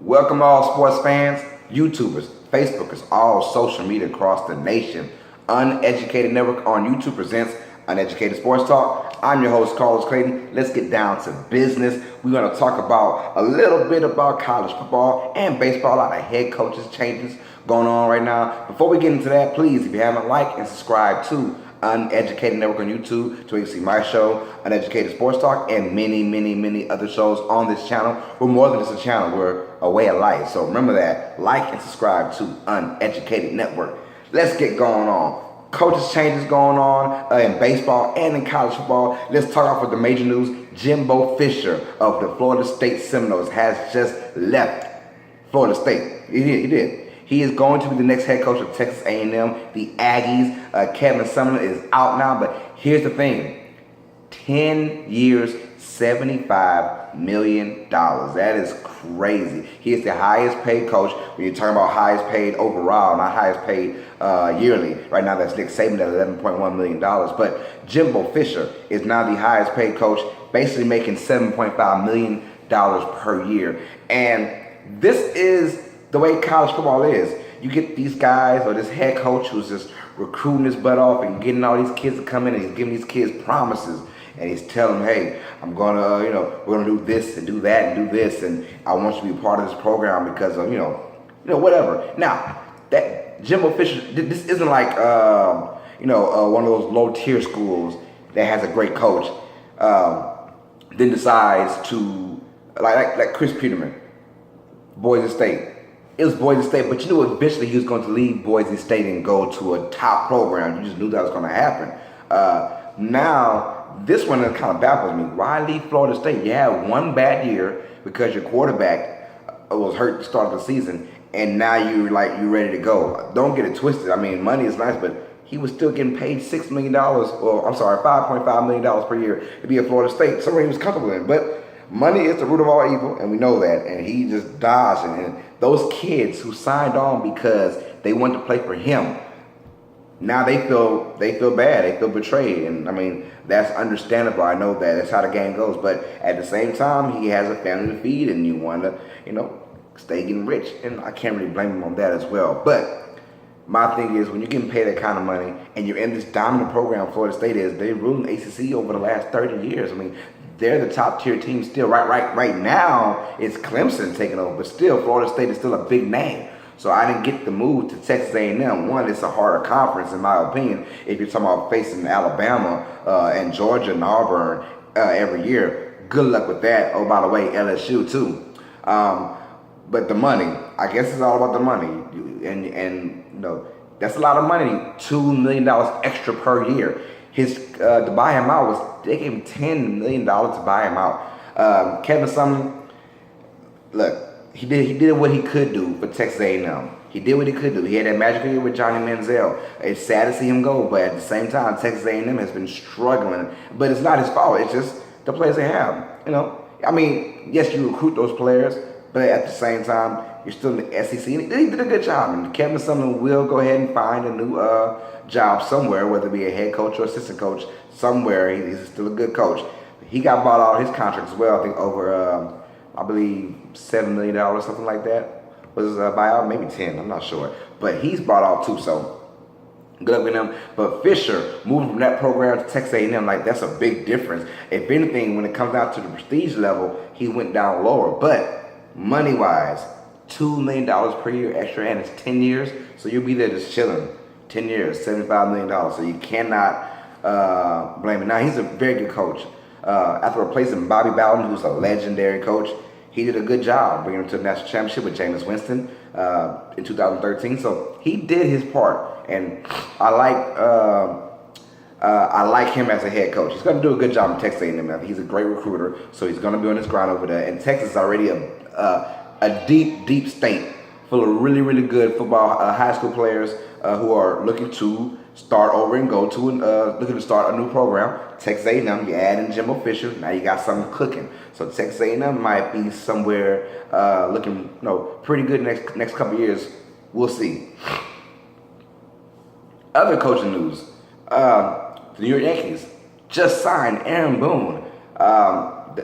Welcome all sports fans, YouTubers, Facebookers, all social media across the nation. Uneducated Network on YouTube presents Uneducated Sports Talk. I'm your host, Carlos Clayton. Let's get down to business. We're going to talk about a little bit about college football and baseball. A lot of head coaches changes going on right now. Before we get into that, please, if you haven't liked and subscribed to Uneducated Network on YouTube, so you can see my show, Uneducated Sports Talk, and many other shows on this channel. We're more than just a channel, we're a way of life. So remember that, like and subscribe to Uneducated Network. Let's get going on. Coaches changes going on in baseball and in college football. Let's talk off with the major news. Jimbo Fisher of the Florida State Seminoles has just left Florida State. He did. He is going to be the next head coach of Texas A&M. The Aggies, Kevin Sumner is out now, but here's the thing. 10 years, $75 million. That is crazy. He is the highest paid coach. When you're talking about highest paid overall, not highest paid yearly. Right now, that's Nick Saban at $11.1 million. But Jimbo Fisher is now the highest paid coach, basically making $7.5 million per year. And this is the way college football is. You get these guys or this head coach who's just recruiting his butt off and getting all these kids to come in, and he's giving these kids promises. And he's telling them, hey, I'm gonna, we're gonna do this and do that and do this, and I want you to be a part of this program because of, whatever. Now, that Jimbo Fisher, this isn't like, one of those low tier schools that has a great coach, then decides to, like Chris Peterman, Boise State. It was Boise State, but you knew eventually he was going to leave Boise State and go to a top program. You just knew that was going to happen. Now, this one kind of baffles me. Why leave Florida State? You had one bad year because your quarterback was hurt at the start of the season, and now you're ready to go. Don't get it twisted. I mean, money is nice, but he was still getting paid $6 million, $5.5 million per year to be at Florida State. Somewhere he was comfortable in, but money is the root of all evil, and we know that, and he just dodged. And those kids who signed on because they wanted to play for him, now they feel bad, they feel betrayed, and I mean, that's understandable. I know that, that's how the game goes, but at the same time, he has a family to feed, and you want to, stay getting rich, and I can't really blame him on that as well. But my thing is, when you're getting paid that kind of money, and you're in this dominant program Florida State is, they ruled the ACC over the last 30 years. I mean, they're the top tier team still. Right now, it's Clemson taking over, but still, Florida State is still a big name. So I didn't get the move to Texas A&M. One, it's a harder conference, in my opinion, if you're talking about facing Alabama and Georgia and Auburn every year. Good luck with that. Oh, by the way, LSU too. But the money, I guess it's all about the money. And that's a lot of money, $2 million extra per year. To buy him out they gave him $10 million to buy him out. Kevin Sumner, look, he did what he could do for Texas A&M. He did what he could do. He had that magical year with Johnny Manziel. It's sad to see him go, but at the same time, Texas A&M has been struggling. But it's not his fault. It's just the players they have. I mean, yes, you recruit those players, but at the same time, you're still in the SEC. And he did a good job. And Kevin Sumner will go ahead and find a new job somewhere, whether it be a head coach or assistant coach. Somewhere, he's still a good coach. He got bought out of his contract as well. I think over, I believe, $7 million, something like that. Was his buyout? Maybe 10. I'm not sure. But he's bought out too, so good luck with him. But Fisher moving from that program to Texas A&M, that's a big difference. If anything, when it comes down to the prestige level, he went down lower. But money-wise, $2 million per year extra, and it's 10 years, so you'll be there just chilling. 10 years, $75 million, so you cannot blame him. Now, he's a very good coach. After replacing Bobby Bowden, who's a legendary coach, he did a good job bringing him to the national championship with Jameis Winston in 2013. So he did his part, and I like him as a head coach. He's going to do a good job in Texas A&M. He's a great recruiter, so he's going to be on his grind over there. And Texas is already a deep state full of really good football high school players who are looking to start over and go to looking to start a new program. Texas A&M, you add in Jimbo Fisher, now you got something cooking. So Texas A&M might be somewhere looking pretty good next couple of years. We'll see. Other coaching news: the New York Yankees just signed Aaron Boone.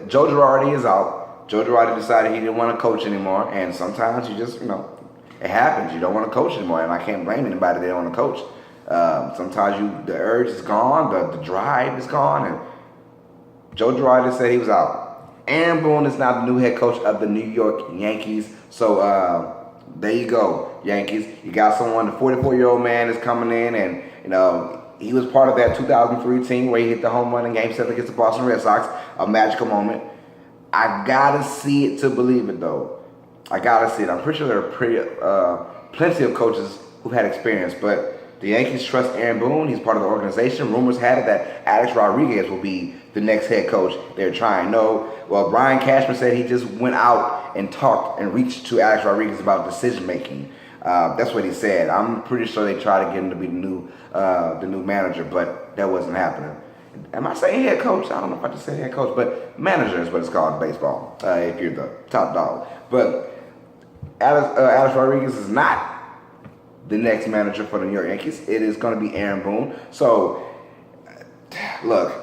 Joe Girardi is out. Joe Girardi decided he didn't want to coach anymore, and sometimes you just, it happens. You don't want to coach anymore, and I can't blame anybody that don't want to coach. Sometimes the urge is gone, the drive is gone, and Joe Girardi said he was out. Aaron Boone is now the new head coach of the New York Yankees. So there you go, Yankees. You got someone, the 44-year-old man is coming in, and he was part of that 2003 team where he hit the home run in Game 7 against the Boston Red Sox, a magical moment. I gotta see it to believe it, though. I gotta see it. I'm pretty sure there are plenty of coaches who've had experience, but the Yankees trust Aaron Boone. He's part of the organization. Rumors had it that Alex Rodriguez will be the next head coach. They're trying. No. Well, Brian Cashman said he just went out and talked and reached to Alex Rodriguez about decision making. That's what he said. I'm pretty sure they tried to get him to be the new manager, but that wasn't happening. Am I saying head coach? I don't know if I just say head coach, but manager is what it's called in baseball, if you're the top dog. But Alex Rodriguez is not the next manager for the New York Yankees. It is going to be Aaron Boone. So, look,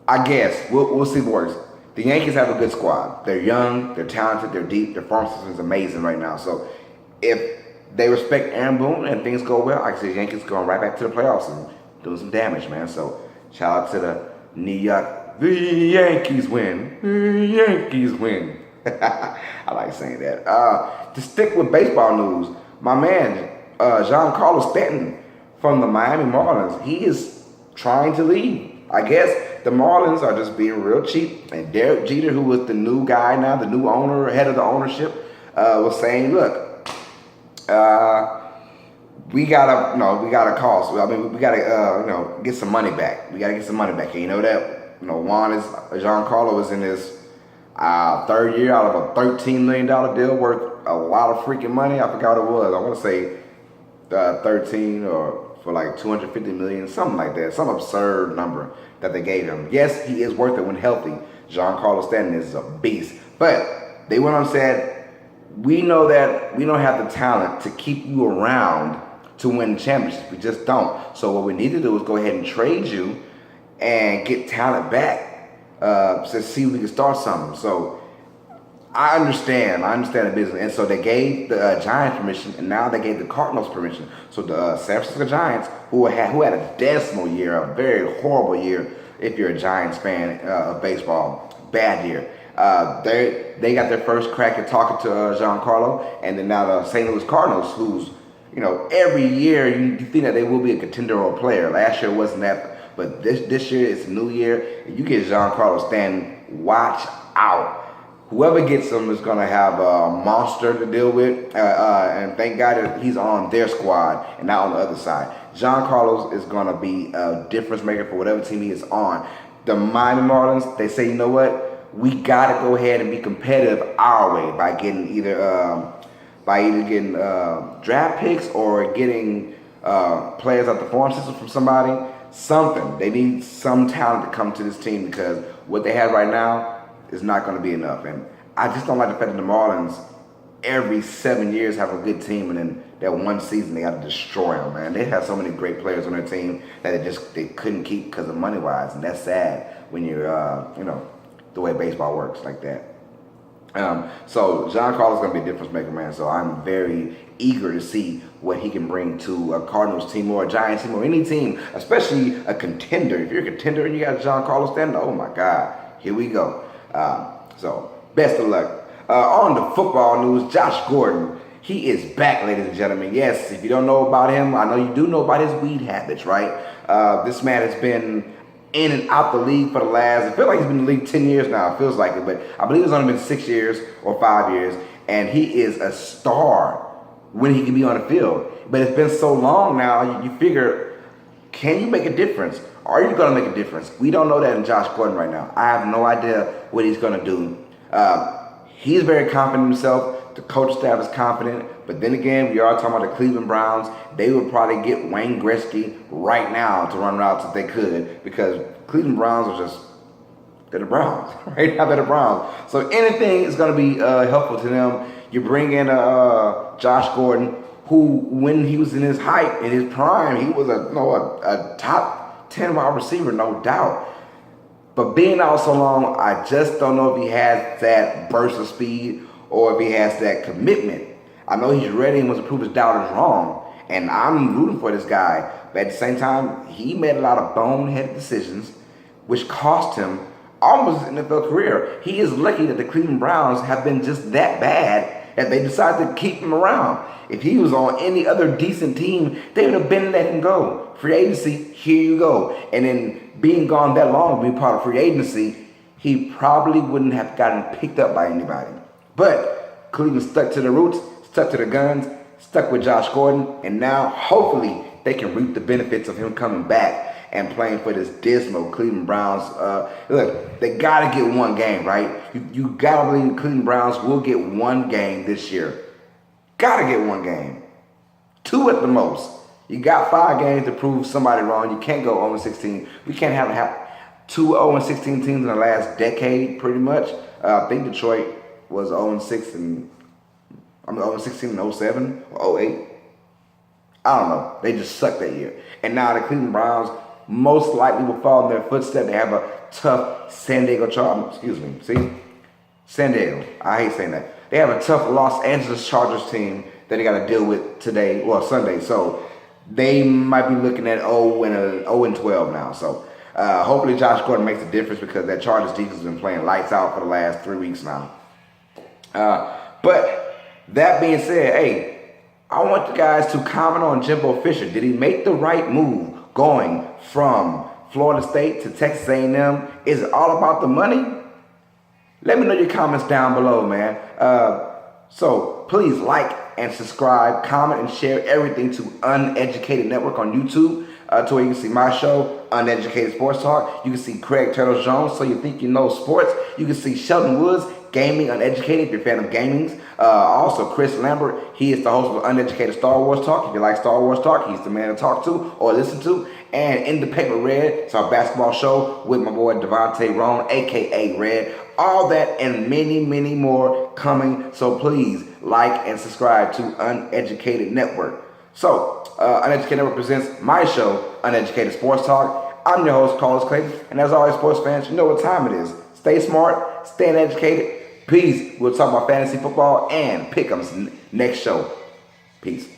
I guess we'll see what works. The Yankees have a good squad. They're young, they're talented, they're deep. Their farm system is amazing right now. So, if they respect Aaron Boone and things go well, I can see the Yankees going right back to the playoffs and doing some damage, man. So, shout out to the New York. The Yankees win. The Yankees win. I like saying that. To stick with baseball news, my man, Giancarlo Stanton from the Miami Marlins, he is trying to leave. I guess the Marlins are just being real cheap. And Derek Jeter, who was the new guy now, the new owner, head of the ownership, was saying, look, we gotta cost. I mean, we gotta, get some money back. We gotta get some money back. And you know that, Giancarlo is in his third year out of a $13 million deal worth a lot of freaking money. I forgot what it was. I want to say 13 or for like 250 million, something like that. Some absurd number that they gave him. Yes, he is worth it when healthy. Giancarlo Stanton is a beast. But they went on and said, we know that we don't have the talent to keep you around to win championships. We just don't. So what we need to do is go ahead and trade you and get talent back to see if we can start something. So I understand the business. And so they gave the Giants permission, and now they gave the Cardinals permission. So the San Francisco Giants, who had a dismal year, a very horrible year, if you're a Giants fan of baseball, bad year. They got their first crack at talking to Giancarlo, and then now the St. Louis Cardinals, who's, every year you think that they will be a contender or a player. Last year wasn't that, but this year it's a new year. And you get Giancarlo Stanton, watch out. Whoever gets him is going to have a monster to deal with, and thank God that he's on their squad and not on the other side. Giancarlo is going to be a difference maker for whatever team he is on. The Miami Marlins, they say, you know what? We got to go ahead and be competitive our way by getting either getting draft picks or getting players out the farm system from somebody. Something. They need some talent to come to this team because what they have right now is not going to be enough. And I just don't like the fact that the Marlins every 7 years have a good team, and then that one season they got to destroy them, man. They have so many great players on their team that they couldn't keep because of money wise, and that's sad when you're the way baseball works like that. So Giancarlo is going to be a difference maker, man. So I'm very eager to see what he can bring to a Cardinals team or a Giants team or any team, especially a contender. If you're a contender and you got Giancarlo Stanton, oh my God, here we go. So best of luck. On the football news, Josh Gordon, he is back, ladies and gentlemen. Yes, if you don't know about him, I know you do know about his weed habits, right? This man has been in and out the league for the last, I feel like he's been in the league 10 years now, it feels like it, but I believe it's only been 6 years or 5 years, and he is a star when he can be on the field. But it's been so long now, you figure, can you make a difference? Are you going to make a difference? We don't know that in Josh Gordon right now. I have no idea what he's going to do. He's very confident in himself. The coach staff is confident. But then again, we are talking about the Cleveland Browns. They would probably get Wayne Gretzky right now to run routes if they could, because Cleveland Browns are just, they're the Browns. Right now they're the Browns. So anything is going to be helpful to them. You bring in Josh Gordon, who when he was in his height, in his prime, he was a top 10 wide receiver, no doubt. But being out so long, I just don't know if he has that burst of speed or if he has that commitment. I know he's ready and wants to prove his doubters wrong, and I'm rooting for this guy. But at the same time, he made a lot of boneheaded decisions, which cost him almost his NFL career. He is lucky that the Cleveland Browns have been just that bad that they decided to keep him around. If he was on any other decent team, they would have been let him go. Free agency, here you go. And then being gone that long, being part of free agency, he probably wouldn't have gotten picked up by anybody. But Cleveland stuck to the roots, stuck to the guns, stuck with Josh Gordon, and now hopefully they can reap the benefits of him coming back and playing for this dismal Cleveland Browns. Look, they got to get one game, right? You got to believe the Cleveland Browns will get one game this year. Got to get one game. 2 at the most. You got 5 games to prove somebody wrong. You can't go 0-16. We can't have 2 0-16 teams in the last decade, pretty much. I think Detroit was 0-6 and 0-16 in 07 or 08. I don't know. They just sucked that year. And now the Cleveland Browns most likely will follow in their footsteps. They have a tough San Diego Chargers. San Diego. I hate saying that. They have a tough Los Angeles Chargers team that they got to deal with Sunday. So they might be looking at 0-12 now. So hopefully Josh Gordon makes a difference because that Chargers defense has been playing lights out for the last 3 weeks now. But that being said, hey, I want you guys to comment on Jimbo Fisher. Did he make the right move going from Florida State to Texas A&M? Is it all about the money? Let me know your comments down below, man. So please like and subscribe, comment, and share everything to Uneducated Network on YouTube, to where you can see my show, Uneducated Sports Talk. You can see Craig Turtles Jones, So You Think You Know Sports. You can see Sheldon Woods, Gaming Uneducated, if you're a fan of gamings. Also, Chris Lambert, he is the host of Uneducated Star Wars Talk. If you like Star Wars Talk, he's the man to talk to or listen to. And In the Paper Red, it's our basketball show with my boy Devontae Roan, a.k.a. Red. All that and many, many more coming. So please like and subscribe to Uneducated Network. So, Uneducated Network presents my show, Uneducated Sports Talk. I'm your host, Carlos Clayton. And as always, sports fans, you know what time it is. Stay smart, stay uneducated. Peace. We'll talk about fantasy football and pick'ems next show. Peace.